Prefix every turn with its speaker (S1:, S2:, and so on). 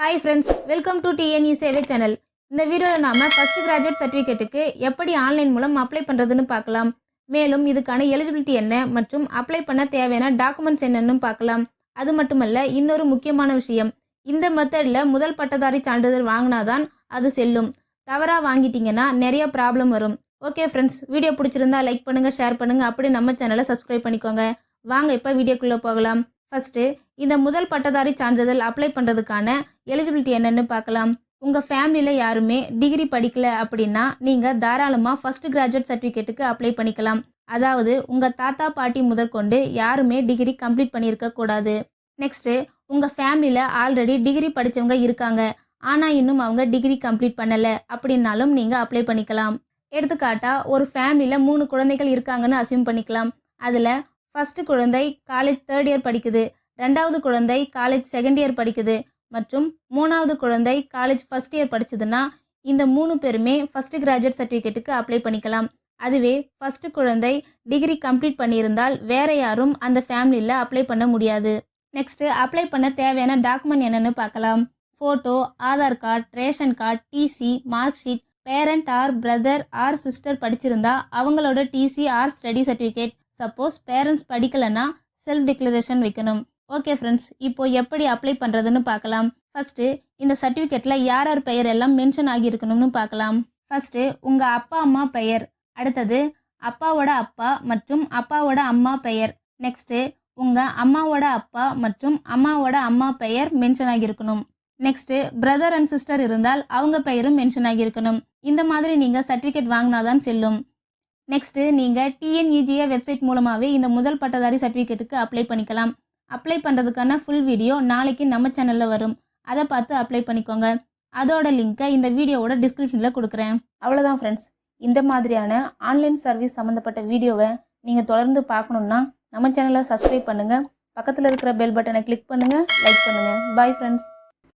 S1: Hi friends, welcome to TNE சேவை channel. இந்த வீடியோல நாம ஃபர்ஸ்ட் கிராஜுவேட் சர்டிபிகேட்டுக்கு எப்படி ஆன்லைன் மூலம் அப்ளை பண்றதுன்னு பார்க்கலாம். மேலும் இதுக்கான எலிஜிபிலிட்டி என்ன மற்றும் அப்ளை பண்ண தேவையான டாக்குமெண்ட்ஸ் என்னன்னு பார்க்கலாம். அது மட்டுமல்ல இன்னொரு முக்கியமான விஷயம். இந்த மெத்தட்ல முதல் பட்டதாரி சான்றிதழ் வாங்கினாதான் அது செல்லும். தவறா வாங்கிட்டீங்கன்னா நிறைய ப்ராப்ளம் வரும். ஓகே ஃப்ரெண்ட்ஸ், வீடியோ பிடிச்சிருந்தா லைக் பண்ணுங்க, ஷேர் பண்ணுங்க, அப்படியே நம்ம சேனலை சப்ஸ்கிரைப் பண்ணிக்கோங்க. வாங்க இப்போ வீடியோக்குள்ள போகலாம். ஃபர்ஸ்ட் இந்த முதல் பட்டதாரி சான்றிதழ் அப்ளை பண்ணுறதுக்கான எலிஜிபிலிட்டி என்னன்னு பார்க்கலாம். உங்கள் ஃபேமிலியில் யாருமே டிகிரி படிக்கல அப்படின்னா நீங்கள் தாராளமாக ஃபர்ஸ்ட் கிராஜுவேட் சர்டிஃபிகேட்டுக்கு அப்ளை பண்ணிக்கலாம். அதாவது உங்கள் தாத்தா பாட்டி முதற்கொண்டு யாருமே டிகிரி கம்ப்ளீட் பண்ணியிருக்க கூடாது. நெக்ஸ்ட்டு உங்கள் ஃபேமிலியில் ஆல்ரெடி டிகிரி படித்தவங்க இருக்காங்க, ஆனால் இன்னும் அவங்க டிகிரி கம்ப்ளீட் பண்ணலை அப்படின்னாலும் நீங்கள் அப்ளை பண்ணிக்கலாம். எடுத்துக்காட்டாக ஒரு ஃபேமிலியில் 3 குழந்தைகள் இருக்காங்கன்னு அசியூம் பண்ணிக்கலாம். அதில் ஃபர்ஸ்ட் குழந்தை காலேஜ் 3rd இயர் படிக்குது, 2வது குழந்தை காலேஜ் 2nd இயர் படிக்குது மற்றும் 3வது குழந்தை காலேஜ் 1st இயர் படிச்சதுன்னா இந்த 3 பேருமே ஃபர்ஸ்ட் கிராஜுவேட் சர்டிஃபிகேட்டுக்கு அப்ளை பண்ணிக்கலாம். அதுவே ஃபர்ஸ்ட் குழந்தை டிகிரி கம்ப்ளீட் பண்ணியிருந்தால் வேற யாரும் அந்த ஃபேமிலியில் அப்ளை பண்ண முடியாது. நெக்ஸ்ட் அப்ளை பண்ண தேவையான டாக்குமெண்ட் என்னன்னு பார்க்கலாம். Photo, Aadhaar card, ration card, TC, mark sheet, parent or brother or sister படிச்சிருந்தா அவங்களோட TC or study certificate. Suppose parents படிக்கலைன்னா செல்ஃப் டிக்ளரேஷன் வைக்கணும். ஓகே ஃப்ரெண்ட்ஸ், இப்போ எப்படி அப்ளை பண்ணுறதுன்னு பார்க்கலாம். ஃபர்ஸ்ட்டு இந்த சர்டிஃபிகேட்டில் யார் யார் பெயர் எல்லாம் மென்ஷன் ஆகியிருக்கணும்னு பார்க்கலாம். ஃபர்ஸ்ட்டு உங்கள் அப்பா அம்மா பெயர், அடுத்தது அப்பாவோட அப்பா மற்றும் அப்பாவோட அம்மா பெயர், நெக்ஸ்ட்டு உங்கள் அம்மாவோட அப்பா மற்றும் அம்மாவோட அம்மா பெயர் மென்ஷன் ஆகியிருக்கணும். நெக்ஸ்ட்டு பிரதர் அண்ட் சிஸ்டர் இருந்தால் அவங்க பெயரும் மென்ஷன் ஆகியிருக்கணும். இந்த மாதிரி நீங்கள் சர்டிஃபிகேட் வாங்கினாதான் செல்லும். நெக்ஸ்ட்டு நீங்கள் டிஎன்இஜிஏ வெப்சைட் மூலமாகவே இந்த முதல் பட்டதாரி சர்டிஃபிகேட்டுக்கு அப்ளை பண்ணிக்கலாம். அப்ளை பண்ணுறதுக்கான ஃபுல் வீடியோ நாளைக்கு நம்ம சேனலில் வரும். அதை பார்த்து அப்ளை பண்ணிக்கோங்க. அதோட லிங்க்கை இந்த வீடியோவோட டிஸ்கிரிப்ஷனில் கொடுக்குறேன். அவ்வளோதான் ஃப்ரெண்ட்ஸ், இந்த மாதிரியான ஆன்லைன் சர்வீஸ் சம்மந்தப்பட்ட வீடியோவை நீங்கள் தொடர்ந்து பார்க்கணுன்னா நம்ம சேனலை சப்ஸ்கிரைப் பண்ணுங்கள், பக்கத்தில் இருக்கிற பெல் பட்டனை கிளிக் பண்ணுங்கள், லைக் பண்ணுங்கள். Bye friends.